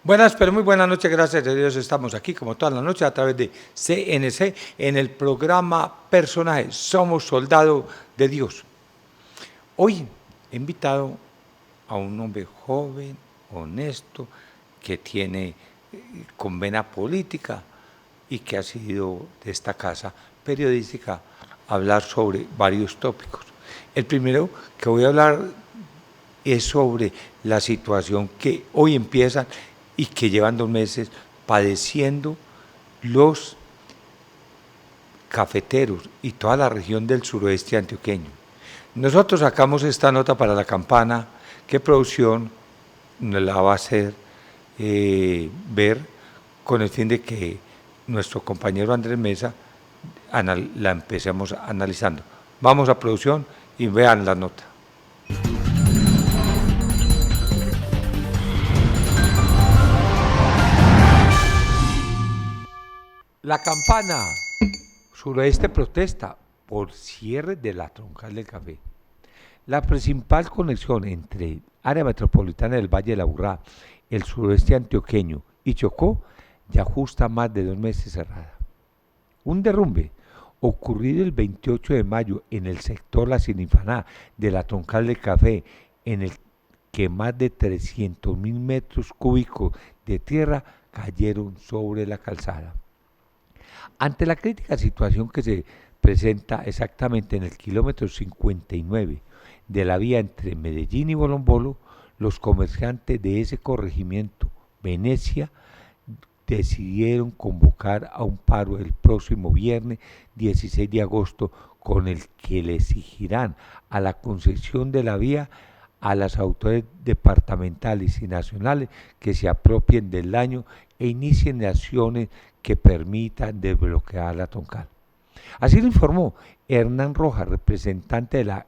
Buenas, pero muy buenas noches, gracias a Dios estamos aquí como toda la noche a través de CNC en el programa Personajes, Somos Soldado de Dios. Hoy he invitado a un hombre joven, honesto, que tiene con vena política y que ha sido de esta casa periodística a hablar sobre varios tópicos. El primero que voy a hablar es sobre la situación que hoy empiezan y que llevan 2 meses padeciendo los cafeteros y toda la región del suroeste antioqueño. Nosotros sacamos esta nota para La Campana, que producción nos la va a hacer ver con el fin de que nuestro compañero Andrés Mesa la empecemos analizando. Vamos a producción y vean la nota. La Campana, suroeste protesta por cierre de la troncal del café. La principal conexión entre el área metropolitana del Valle de la Burrá, el suroeste antioqueño y Chocó ya justa más de 2 meses cerrada. Un derrumbe ocurrido el 28 de mayo en el sector La Sinifaná de la troncal del café, en el que más de 300.000 metros cúbicos de tierra cayeron sobre la calzada. Ante la crítica situación que se presenta exactamente en el kilómetro 59 de la vía entre Medellín y Bolombolo, los comerciantes de ese corregimiento, Venecia, decidieron convocar a un paro el próximo viernes 16 de agosto con el que le exigirán a la concesión de la vía a las autoridades departamentales y nacionales que se apropien del daño e inicien acciones que permitan desbloquear la troncal. Así lo informó Hernán Rojas, representante de la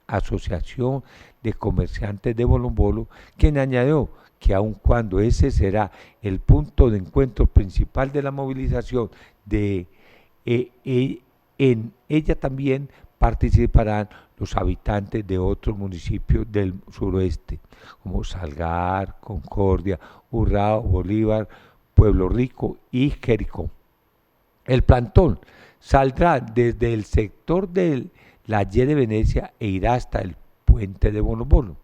Asociación de Comerciantes de Bolombolo, quien añadió que aun cuando ese será el punto de encuentro principal de la movilización, en ella también participarán los habitantes de otros municipios del suroeste, como Salgar, Concordia, Urrao, Bolívar, Pueblo Rico y Jericó. El plantón saldrá desde el sector de la Y de Venecia e irá hasta el puente de Bolombolo.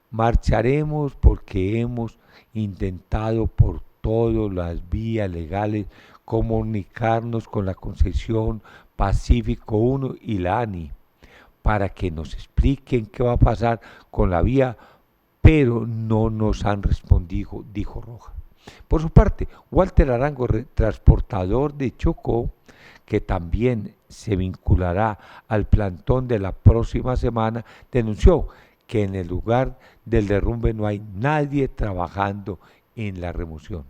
Marcharemos porque hemos intentado por todas las vías legales comunicarnos con la Concesión Pacífico 1 y la ANI para que nos expliquen qué va a pasar con la vía, pero no nos han respondido, dijo Rojas. Por su parte, Walter Arango, transportador de Chocó, que también se vinculará al plantón de la próxima semana, denunció que en el lugar del derrumbe no hay nadie trabajando en la remoción.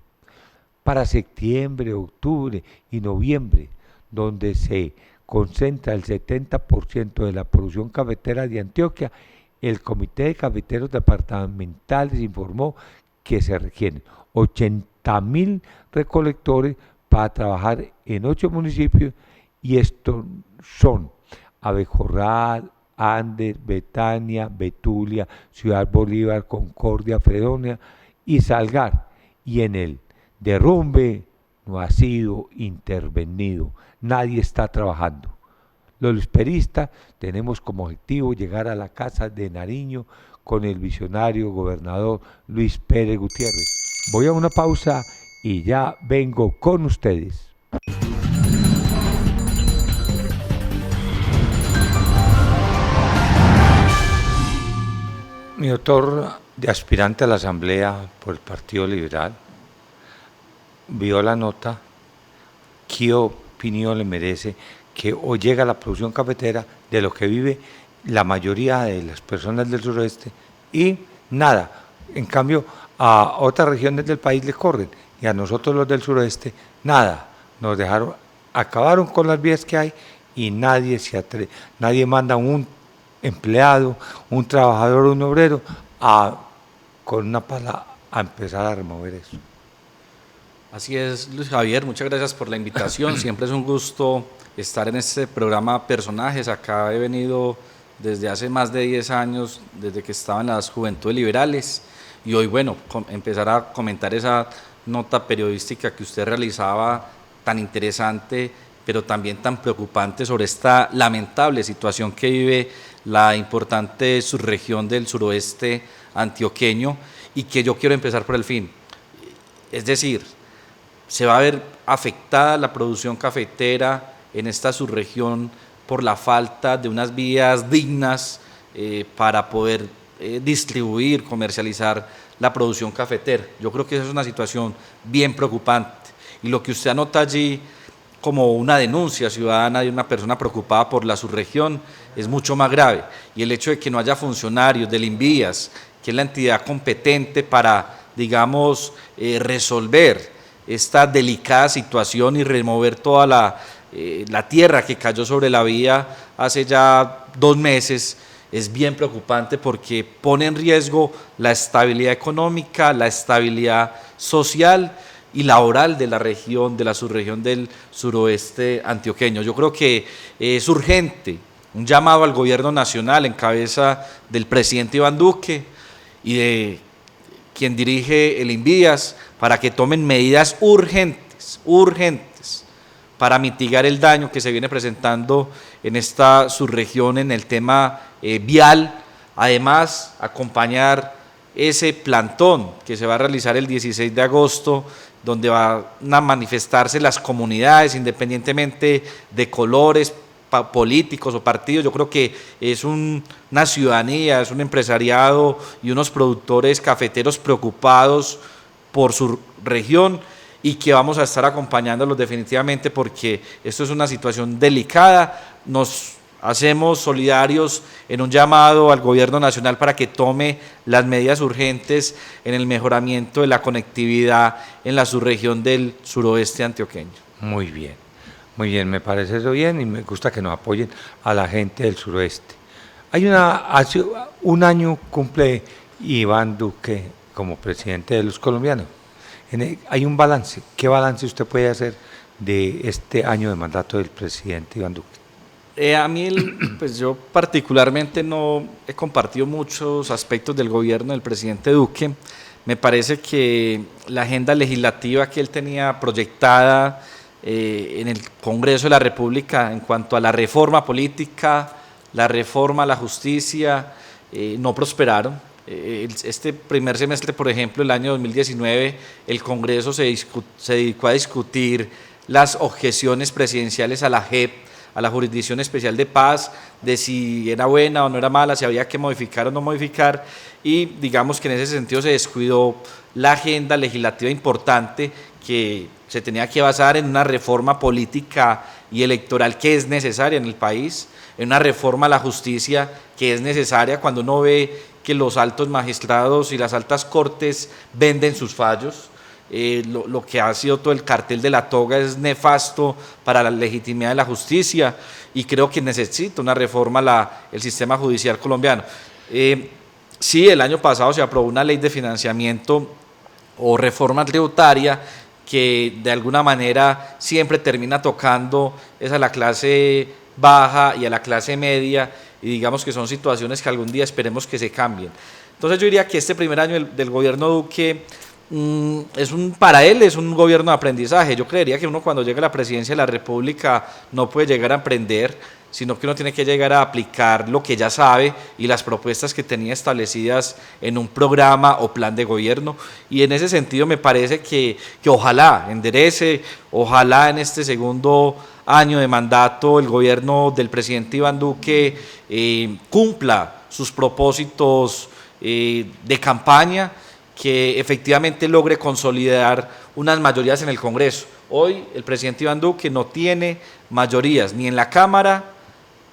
Para septiembre, octubre y noviembre, donde se concentra el 70% de la producción cafetera de Antioquia, el Comité de Cafeteros Departamentales informó que se requieren 80.000 recolectores para trabajar en 8 municipios, y estos son Abejorral, Andes, Betania, Betulia, Ciudad Bolívar, Concordia, Fredonia y Salgar. Y en el derrumbe no ha sido intervenido, nadie está trabajando. Los luisperistas tenemos como objetivo llegar a la casa de Nariño con el visionario gobernador Luis Pérez Gutiérrez. Voy a una pausa y ya vengo con ustedes. Mi doctor de aspirante a la Asamblea por el Partido Liberal vio la nota. ¿Qué opinión le merece que hoy llega la producción cafetera de lo que vive la mayoría de las personas del suroeste y nada? En cambio, a otras regiones del país le corren y a nosotros los del suroeste nada. Nos dejaron, acabaron con las vías que hay y nadie se atreve, nadie manda un empleado, un trabajador, un obrero con una pala a empezar a remover eso. Así es, Luis Javier, muchas gracias por la invitación. Siempre es un gusto estar en este programa Personajes. Acá he venido desde hace más de 10 años, desde que estaba en las Juventudes Liberales, y hoy, bueno, empezar a comentar esa nota periodística que usted realizaba tan interesante, pero también tan preocupante sobre esta lamentable situación que vive la importante subregión del suroeste antioqueño, y que yo quiero empezar por el fin. Es decir, se va a ver afectada la producción cafetera en esta subregión por la falta de unas vías dignas para poder distribuir, comercializar la producción cafetera. Yo creo que esa es una situación bien preocupante, y lo que usted anota allí como una denuncia ciudadana de una persona preocupada por la subregión es mucho más grave, y el hecho de que no haya funcionarios del INVIAS, que es la entidad competente para, digamos, resolver esta delicada situación y remover toda la tierra que cayó sobre la vía hace ya 2 meses, es bien preocupante, porque pone en riesgo la estabilidad económica, la estabilidad social y laboral de la región, de la subregión del suroeste antioqueño. Yo creo que es urgente un llamado al gobierno nacional en cabeza del presidente Iván Duque y de quien dirige el INVIAS, para que tomen medidas urgentes para mitigar el daño que se viene presentando en esta subregión en el tema vial. Además, acompañar ese plantón que se va a realizar el 16 de agosto, donde van a manifestarse las comunidades, independientemente de colores políticos o partidos. Yo creo que es una ciudadanía, es un empresariado y unos productores cafeteros preocupados por su región, y que vamos a estar acompañándolos definitivamente, porque esto es una situación delicada. Nos hacemos solidarios en un llamado al gobierno nacional para que tome las medidas urgentes en el mejoramiento de la conectividad en la subregión del suroeste antioqueño. Muy bien, me parece eso bien, y me gusta que nos apoyen a la gente del suroeste. Hace un año cumple Iván Duque como presidente de los colombianos. Hay un balance. ¿Qué balance usted puede hacer de este año de mandato del presidente Iván Duque? A mí, pues yo particularmente no he compartido muchos aspectos del gobierno del presidente Duque. Me parece que la agenda legislativa que él tenía proyectada en el Congreso de la República en cuanto a la reforma política, la reforma a la justicia, no prosperaron. Este primer semestre, por ejemplo, el año 2019, el Congreso se dedicó a discutir las objeciones presidenciales a la JEP, a la Jurisdicción Especial de Paz, de si era buena o no era mala, si había que modificar o no modificar, y digamos que en ese sentido se descuidó la agenda legislativa importante que se tenía que basar en una reforma política y electoral que es necesaria en el país, en una reforma a la justicia que es necesaria cuando uno ve que los altos magistrados y las altas cortes venden sus fallos. Lo que ha sido todo el cartel de la toga es nefasto para la legitimidad de la justicia, y creo que necesita una reforma el sistema judicial colombiano. Sí, el año pasado se aprobó una ley de financiamiento o reforma tributaria que de alguna manera siempre termina tocando a la clase baja y a la clase media, y digamos que son situaciones que algún día esperemos que se cambien. Entonces yo diría que este primer año del gobierno Duque para él es un gobierno de aprendizaje. Yo creería que uno, cuando llega a la presidencia de la República, no puede llegar a aprender, sino que uno tiene que llegar a aplicar lo que ya sabe y las propuestas que tenía establecidas en un programa o plan de gobierno. Y en ese sentido me parece que ojalá enderece, ojalá en este segundo año de mandato el gobierno del presidente Iván Duque cumpla sus propósitos de campaña, que efectivamente logre consolidar unas mayorías en el Congreso. Hoy el presidente Iván Duque no tiene mayorías ni en la Cámara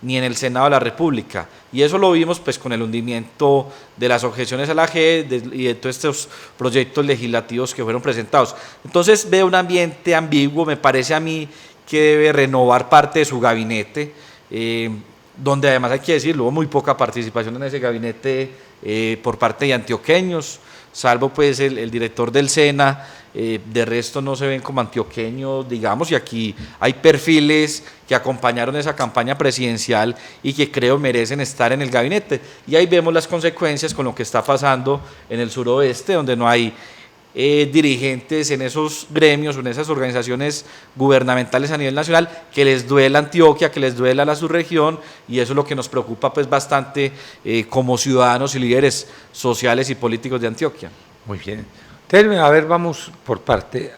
ni en el Senado de la República, y eso lo vimos pues con el hundimiento de las objeciones a la JEP y de todos estos proyectos legislativos que fueron presentados. Entonces veo un ambiente ambiguo. Me parece a mí que debe renovar parte de su gabinete. donde además hay que decirlo, hubo muy poca participación en ese gabinete por parte de antioqueños, salvo pues el director del SENA, de resto no se ven como antioqueños, digamos, y aquí hay perfiles que acompañaron esa campaña presidencial y que creo merecen estar en el gabinete. Y ahí vemos las consecuencias con lo que está pasando en el suroeste, donde no hay dirigentes en esos gremios o en esas organizaciones gubernamentales a nivel nacional que les duela Antioquia, que les duela la subregión, y eso es lo que nos preocupa pues bastante como ciudadanos y líderes sociales y políticos de Antioquia. Muy bien. Entonces, a ver, vamos por parte,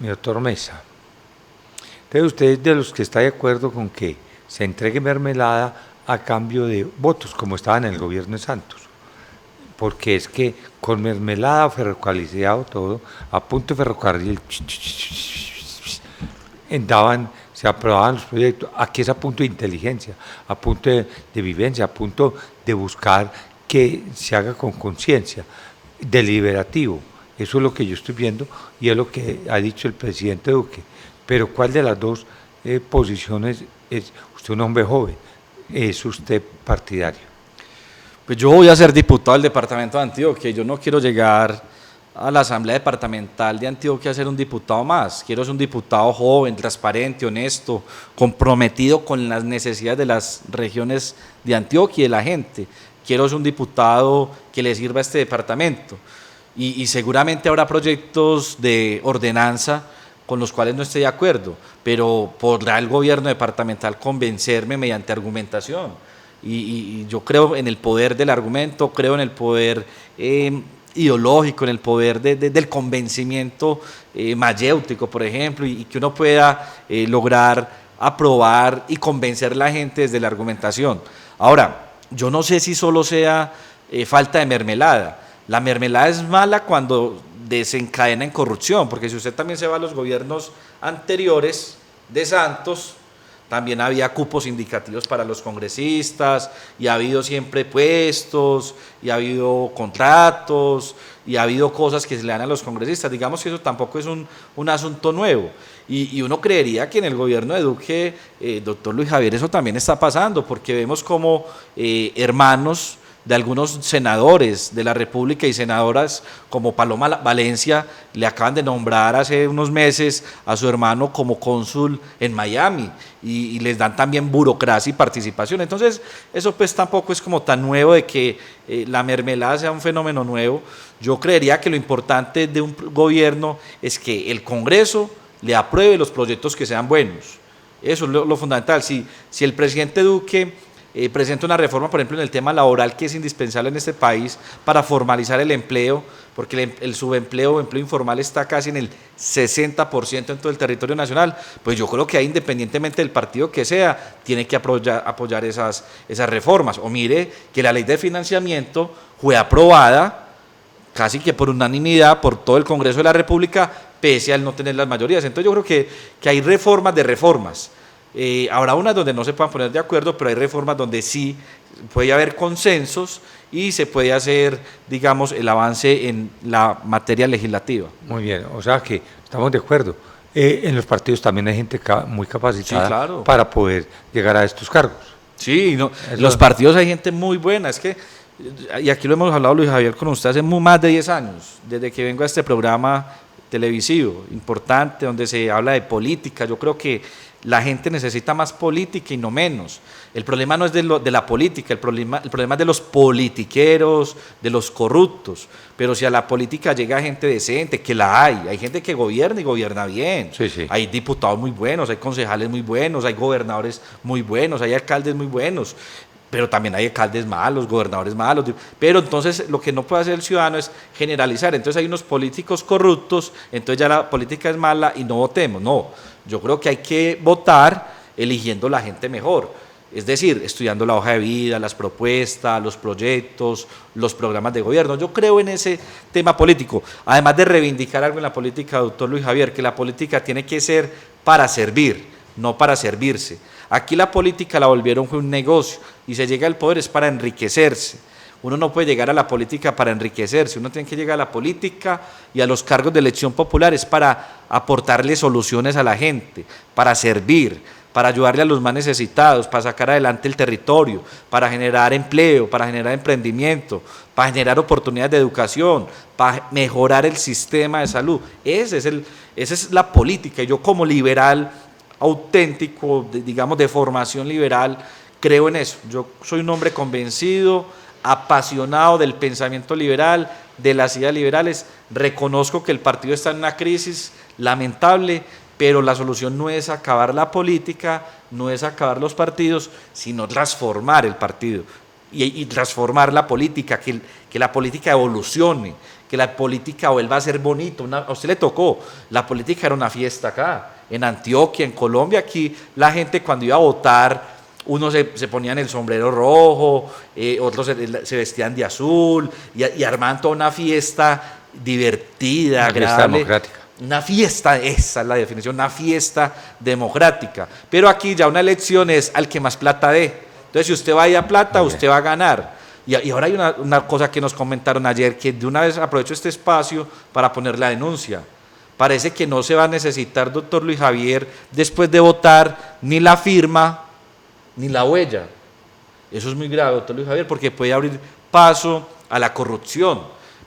mi doctor Mesa. Entonces, usted es de los que está de acuerdo con que se entregue mermelada a cambio de votos, como estaba en el gobierno de Santos. Porque es que con mermelada, ferrocarrilizado todo, a punto de ferrocarril, se aprobaban los proyectos. Aquí es a punto de inteligencia, a punto de vivencia, a punto de buscar que se haga con conciencia, deliberativo. Eso es lo que yo estoy viendo y es lo que ha dicho el presidente Duque. Pero ¿cuál de las dos posiciones es? Usted es un hombre joven, ¿es usted partidario? Pues yo voy a ser diputado del departamento de Antioquia y yo no quiero llegar a la asamblea departamental de Antioquia a ser un diputado más. Quiero ser un diputado joven, transparente, honesto, comprometido con las necesidades de las regiones de Antioquia y de la gente. Quiero ser un diputado que le sirva a este departamento y seguramente habrá proyectos de ordenanza con los cuales no estoy de acuerdo, pero podrá el gobierno departamental convencerme mediante argumentación. Y yo creo en el poder del argumento, creo en el poder ideológico, en el poder del convencimiento mayéutico, por ejemplo, y que uno pueda lograr aprobar y convencer a la gente desde la argumentación. Ahora, yo no sé si solo sea falta de mermelada. La mermelada es mala cuando desencadena en corrupción, porque si usted también se va a los gobiernos anteriores de Santos, también había cupos indicativos para los congresistas, y ha habido siempre puestos, y ha habido contratos, y ha habido cosas que se le dan a los congresistas. Digamos que eso tampoco es un asunto nuevo. Y uno creería que en el gobierno de Duque, doctor Luis Javier, eso también está pasando, porque vemos como hermanos de algunos senadores de la República y senadoras como Paloma Valencia le acaban de nombrar hace unos meses a su hermano como cónsul en Miami y les dan también burocracia y participación. Entonces eso pues tampoco es como tan nuevo de que la mermelada sea un fenómeno nuevo. Yo creería que lo importante de un gobierno es que el Congreso le apruebe los proyectos que sean buenos. Eso es lo fundamental. Si el presidente Duque presenta una reforma, por ejemplo, en el tema laboral, que es indispensable en este país para formalizar el empleo, porque el subempleo o empleo informal está casi en el 60% en todo el territorio nacional, pues yo creo que ahí, independientemente del partido que sea, tiene que apoyar esas reformas. O mire que la ley de financiamiento fue aprobada casi que por unanimidad por todo el Congreso de la República, pese al no tener las mayorías. Entonces yo creo que hay reformas de reformas. Habrá unas donde no se puedan poner de acuerdo, pero hay reformas donde sí puede haber consensos y se puede hacer, digamos, el avance en la materia legislativa. Muy bien, o sea que estamos de acuerdo. En los partidos también hay gente muy capacitada, sí, claro, para poder llegar a estos cargos. Sí, no, los partidos hay gente muy buena, es que, y aquí lo hemos hablado Luis Javier con usted hace más de 10 años, desde que vengo a este programa televisivo importante donde se habla de política. Yo creo que la gente necesita más política y no menos. El problema no es de la política, el problema es de los politiqueros, de los corruptos. Pero si a la política llega gente decente, que la hay gente que gobierna y gobierna bien. Sí, sí. Hay diputados muy buenos, hay concejales muy buenos, hay gobernadores muy buenos, hay alcaldes muy buenos. Pero también hay alcaldes malos, gobernadores malos. Pero entonces lo que no puede hacer el ciudadano es generalizar. Entonces hay unos políticos corruptos, entonces ya la política es mala y no votemos. No, yo creo que hay que votar eligiendo la gente mejor. Es decir, estudiando la hoja de vida, las propuestas, los proyectos, los programas de gobierno. Yo creo en ese tema político. Además de reivindicar algo en la política, doctor Luis Javier, que la política tiene que ser para servir, no para servirse. Aquí la política la volvieron un negocio y se llega al poder es para enriquecerse. Uno no puede llegar a la política para enriquecerse, uno tiene que llegar a la política y a los cargos de elección popular es para aportarle soluciones a la gente, para servir, para ayudarle a los más necesitados, para sacar adelante el territorio, para generar empleo, para generar emprendimiento, para generar oportunidades de educación, para mejorar el sistema de salud. Esa es la política. Y yo como liberal auténtico, digamos de formación liberal, creo en eso. Yo soy un hombre convencido, apasionado del pensamiento liberal, de las ideas liberales. Reconozco que el partido está en una crisis lamentable, pero la solución no es acabar la política, no es acabar los partidos, sino transformar el partido y transformar la política, que la política evolucione, que la política vuelva a ser bonito. A usted le tocó, la política era una fiesta acá, en Antioquia, en Colombia. Aquí la gente cuando iba a votar, unos se ponían el sombrero rojo, otros se vestían de azul y armaban toda una fiesta divertida, una agradable. Fiesta democrática. Una fiesta, esa es la definición, una fiesta democrática. Pero aquí ya una elección es al que más plata dé. Entonces, si usted va a plata, usted va a ganar. Y ahora hay una cosa que nos comentaron ayer, que de una vez aprovecho este espacio para poner la denuncia. Parece que no se va a necesitar, doctor Luis Javier, después de votar, ni la firma, ni la huella. Eso es muy grave, doctor Luis Javier, porque puede abrir paso a la corrupción.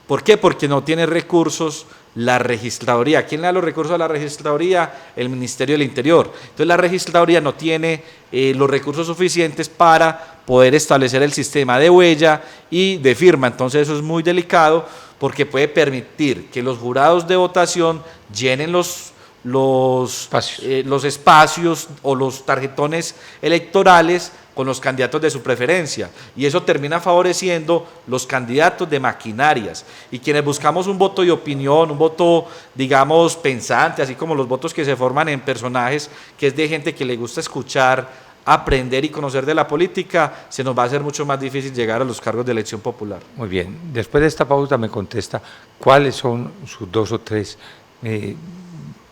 ¿Por qué? Porque no tiene recursos la registraduría. ¿Quién le da los recursos a la registraduría? El Ministerio del Interior. Entonces la registraduría no tiene los recursos suficientes para poder establecer el sistema de huella y de firma. Entonces eso es muy delicado porque puede permitir que los jurados de votación llenen los espacios o los tarjetones electorales con los candidatos de su preferencia, y eso termina favoreciendo los candidatos de maquinarias, y quienes buscamos un voto de opinión, un voto, digamos, pensante, así como los votos que se forman en personajes, que es de gente que le gusta escuchar, aprender y conocer de la política, se nos va a hacer mucho más difícil llegar a los cargos de elección popular. Muy bien, después de esta pausa me contesta cuáles son sus 2 o 3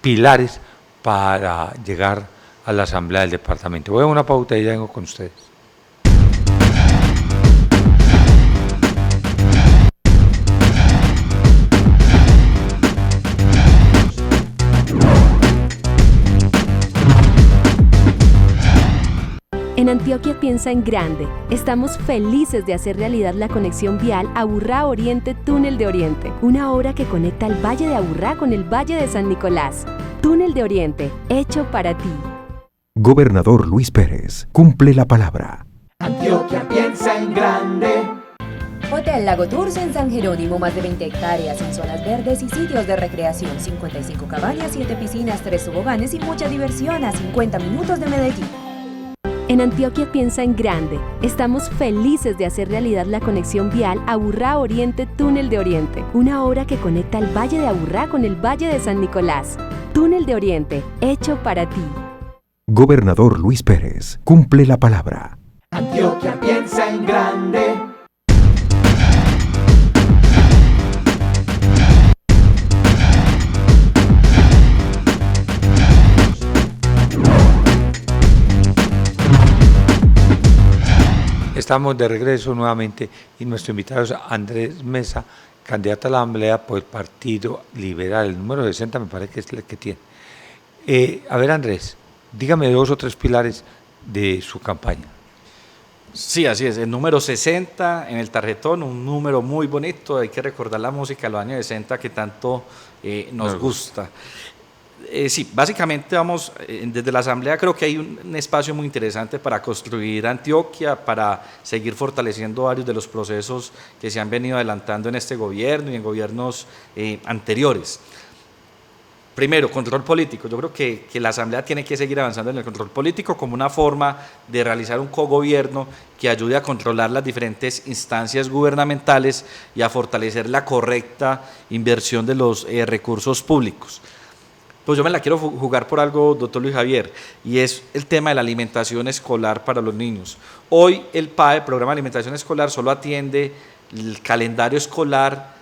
pilares para llegar a la Asamblea del Departamento. Voy a una pauta y ya vengo con ustedes. En Antioquia piensa en grande. Estamos felices de hacer realidad la conexión vial Aburrá Oriente Túnel de Oriente, una obra que conecta el Valle de Aburrá con el Valle de San Nicolás. Túnel de Oriente, hecho para ti. Gobernador Luis Pérez, cumple la palabra. Antioquia piensa en grande. Hotel Lago Tours en San Jerónimo, más de 20 hectáreas en zonas verdes y sitios de recreación, 55 cabañas, 7 piscinas, 3 toboganes y mucha diversión a 50 minutos de Medellín. En Antioquia piensa en grande. Estamos felices de hacer realidad la conexión vial Aburrá Oriente Túnel de Oriente, una obra que conecta el Valle de Aburrá con el Valle de San Nicolás. Túnel de Oriente, hecho para ti. Gobernador Luis Pérez, cumple la palabra. Antioquia piensa en grande. Estamos de regreso nuevamente y nuestro invitado es Andrés Mesa, candidato a la Asamblea por el Partido Liberal. El número 60 me parece que es el que tiene. A ver, Andrés, dígame 2 o 3 pilares de su campaña. Sí, así es, el número 60 en el tarjetón, un número muy bonito, hay que recordar la música de los años 60 que tanto nos gusta. Sí, básicamente vamos, desde la Asamblea creo que hay un espacio muy interesante para construir Antioquia, para seguir fortaleciendo varios de los procesos que se han venido adelantando en este gobierno y en gobiernos anteriores. Primero, control político. Yo creo que la Asamblea tiene que seguir avanzando en el control político como una forma de realizar un cogobierno que ayude a controlar las diferentes instancias gubernamentales y a fortalecer la correcta inversión de los recursos públicos. Pues yo me la quiero jugar por algo, doctor Luis Javier, y es el tema de la alimentación escolar para los niños. Hoy el PAE, Programa de Alimentación Escolar, solo atiende el calendario escolar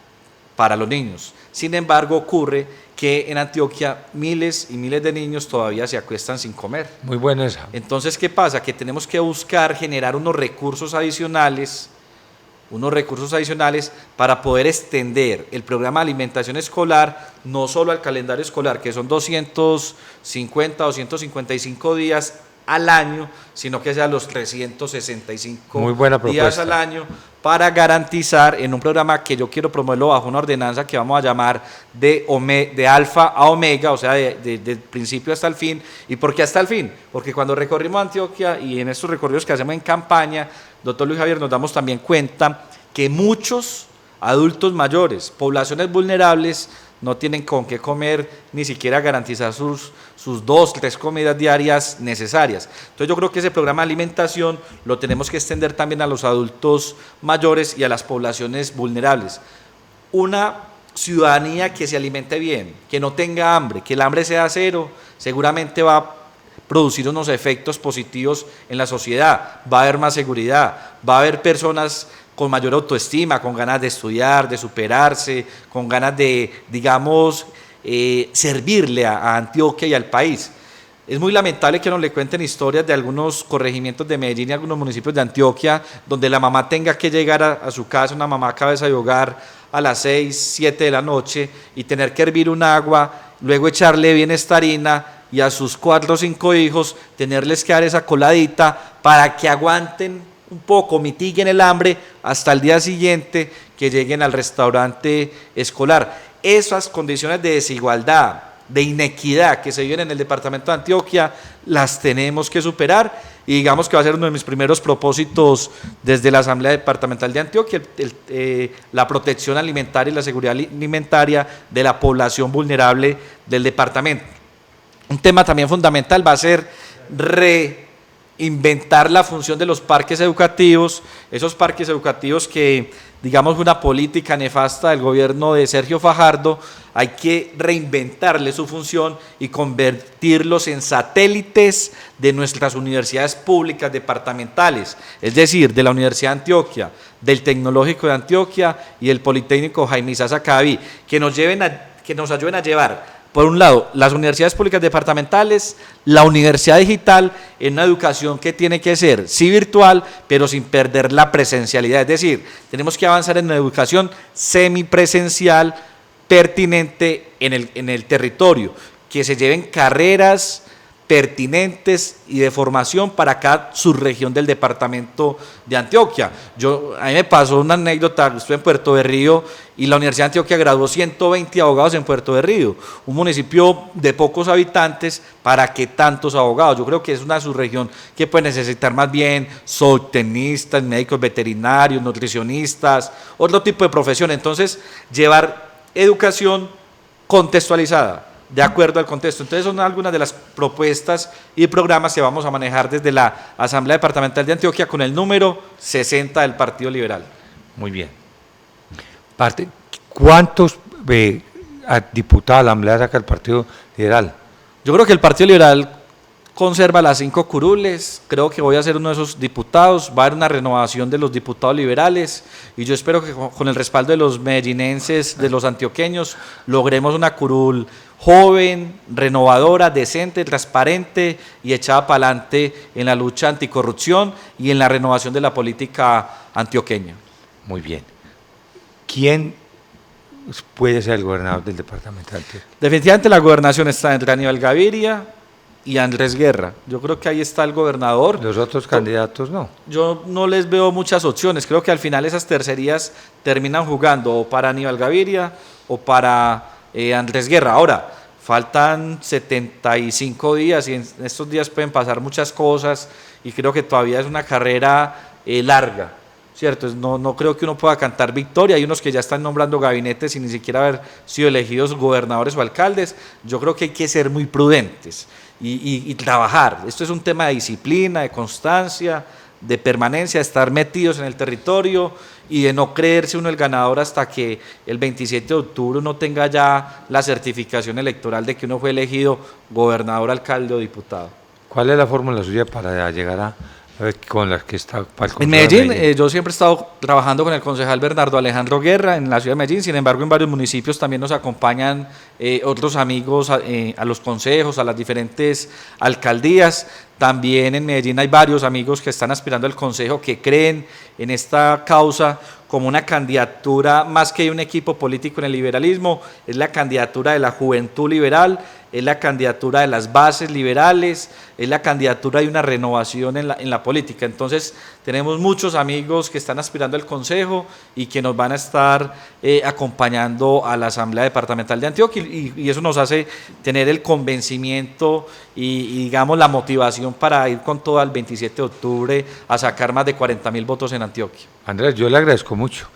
para los niños. Sin embargo, ocurre que en Antioquia miles y miles de niños todavía se acuestan sin comer. Muy buena esa. Entonces, ¿qué pasa? Que tenemos que buscar generar unos recursos adicionales para poder extender el programa de alimentación escolar no solo al calendario escolar, que son 250 o 255 días al año, sino que sea los 365 Muy buena días propuesta. al año, para garantizar en un programa que yo quiero promoverlo bajo una ordenanza que vamos a llamar de alfa a omega, o sea, del principio hasta el fin. ¿Y por qué hasta el fin? Porque cuando recorrimos Antioquia y en estos recorridos que hacemos en campaña, doctor Luis Javier, nos damos también cuenta que muchos adultos mayores, poblaciones vulnerables, no tienen con qué comer, ni siquiera garantizar sus 2, 3 comidas diarias necesarias. Entonces yo creo que ese programa de alimentación lo tenemos que extender también a los adultos mayores y a las poblaciones vulnerables. Una ciudadanía que se alimente bien, que no tenga hambre, que el hambre sea cero, seguramente va a producir unos efectos positivos en la sociedad, va a haber más seguridad, va a haber personas con mayor autoestima, con ganas de estudiar, de superarse, con ganas de, digamos, servirle a Antioquia y al país. Es muy lamentable que nos le cuenten historias de algunos corregimientos de Medellín y algunos municipios de Antioquia donde la mamá tenga que llegar a su casa, una mamá cabeza de hogar, a las 6, 7 de la noche y tener que hervir un agua, luego echarle bien esta harina y a sus 4 o 5 hijos tenerles que dar esa coladita para que aguanten un poco, mitiguen el hambre hasta el día siguiente que lleguen al restaurante escolar. Esas condiciones de desigualdad, de inequidad que se viven en el departamento de Antioquia, las tenemos que superar y digamos que va a ser uno de mis primeros propósitos desde la Asamblea Departamental de Antioquia, la protección alimentaria y la seguridad alimentaria de la población vulnerable del departamento. Un tema también fundamental va a ser reinventar la función de los parques educativos, esos parques educativos que, digamos, una política nefasta del gobierno de Sergio Fajardo, hay que reinventarle su función y convertirlos en satélites de nuestras universidades públicas departamentales, es decir, de la Universidad de Antioquia, del Tecnológico de Antioquia y del Politécnico Jaime Isaza Cadavid, que nos ayuden a llevar, por un lado, las universidades públicas departamentales, la universidad digital, en una educación que tiene que ser, sí virtual, pero sin perder la presencialidad. Es decir, tenemos que avanzar en una educación semipresencial pertinente en el territorio, que se lleven carreras pertinentes y de formación para cada subregión del departamento de Antioquia. A mí me pasó una anécdota, estuve en Puerto Berrío y la Universidad de Antioquia graduó 120 abogados en Puerto Berrío, un municipio de pocos habitantes, ¿para qué tantos abogados? Yo creo que es una subregión que puede necesitar más bien zootecnistas, médicos veterinarios, nutricionistas, otro tipo de profesión. Entonces, llevar educación contextualizada, de acuerdo al contexto. Entonces son algunas de las propuestas y programas que vamos a manejar desde la Asamblea Departamental de Antioquia con el número 60 del Partido Liberal. Muy bien. ¿Cuántos diputados a la Asamblea saca el Partido Liberal? Yo creo que el Partido Liberal conserva las 5 curules, creo que voy a ser uno de esos diputados, va a haber una renovación de los diputados liberales y yo espero que con el respaldo de los medellinenses, de los antioqueños, logremos una curul joven, renovadora, decente, transparente y echada para adelante en la lucha anticorrupción y en la renovación de la política antioqueña. Muy bien. ¿Quién puede ser el gobernador del departamento de Antioquia? Definitivamente la gobernación está entre Aníbal Gaviria y Andrés Guerra. Yo creo que ahí está el gobernador. Los otros candidatos no. Yo no les veo muchas opciones. Creo que al final esas tercerías terminan jugando o para Aníbal Gaviria o para Andrés Guerra. Ahora, faltan 75 días y en estos días pueden pasar muchas cosas y creo que todavía es una carrera larga, ¿cierto? No creo que uno pueda cantar victoria. Hay unos que ya están nombrando gabinetes sin ni siquiera haber sido elegidos gobernadores o alcaldes. Yo creo que hay que ser muy prudentes y trabajar. Esto es un tema de disciplina, de constancia, de permanencia, de estar metidos en el territorio y de no creerse uno el ganador hasta que el 27 de octubre uno tenga ya la certificación electoral de que uno fue elegido gobernador, alcalde o diputado. ¿Cuál es la fórmula suya para llegar a ver con las que está para el En Medellín, yo siempre he estado trabajando con el concejal Bernardo Alejandro Guerra en la ciudad de Medellín. Sin embargo, en varios municipios también nos acompañan otros amigos a los consejos, a las diferentes alcaldías. También en Medellín hay varios amigos que están aspirando al consejo, que creen en esta causa, como una candidatura más que un equipo político en el liberalismo, es la candidatura de la juventud liberal, es la candidatura de las bases liberales, es la candidatura de una renovación en la política. Entonces tenemos muchos amigos que están aspirando al Consejo y que nos van a estar acompañando a la Asamblea Departamental de Antioquia, y eso nos hace tener el convencimiento y digamos la motivación para ir con todo el 27 de octubre a sacar más de 40.000 votos en Antioquia. Andrés, yo le agradezco mucho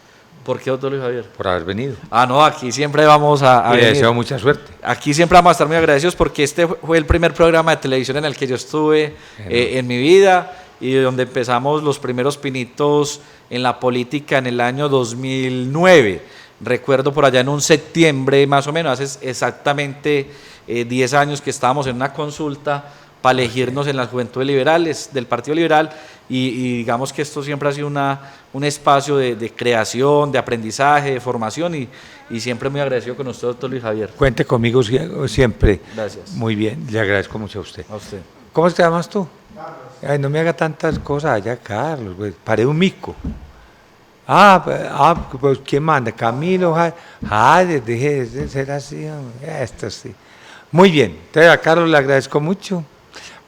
¿Por qué, doctor Luis Javier? por haber venido. No, aquí siempre vamos a Y le venir. deseo mucha suerte. Aquí siempre vamos a estar muy agradecidos porque este fue el primer programa de televisión en el que yo estuve en mi vida, y donde empezamos los primeros pinitos en la política en el año 2009. Recuerdo por allá en un septiembre más o menos, hace exactamente 10 años que estábamos en una consulta para elegirnos en las Juventudes Liberales del Partido Liberal, y digamos que esto siempre ha sido un espacio de creación, de aprendizaje, de formación, y siempre muy agradecido con usted, doctor Luis Javier. Cuente conmigo siempre. Gracias. Muy bien, le agradezco mucho a usted. A usted. ¿Cómo te llamas tú? Carlos. Ay, no me haga tantas cosas allá, Carlos, pues, paré un mico. Pues ¿quién manda? Camilo, deje de ser así, hombre. Esto sí. Muy bien, entonces a Carlos le agradezco mucho.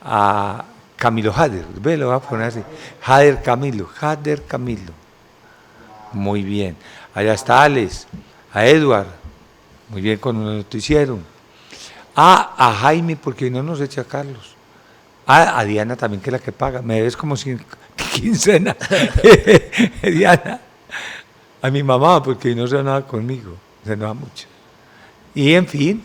A Camilo Jader, lo voy a poner así. Jader Camilo. Muy bien. Allá está Alex, a Edward, muy bien con un noticiero. A Jaime, porque no nos echa a Carlos. A Diana también, que es la que paga. Me debes como quincena. Diana. A mi mamá, porque no se enoja conmigo, se enoja mucho. Y en fin,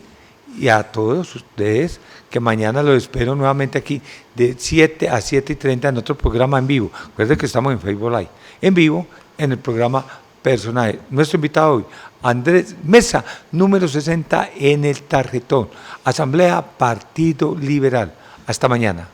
y a todos ustedes, que mañana los espero nuevamente aquí de 7 a 7:30 en otro programa en vivo. Recuerden que estamos en Facebook Live, en vivo, en el programa Personaje. Nuestro invitado hoy, Andrés Mesa, número 60 en el tarjetón. Asamblea Partido Liberal. Hasta mañana.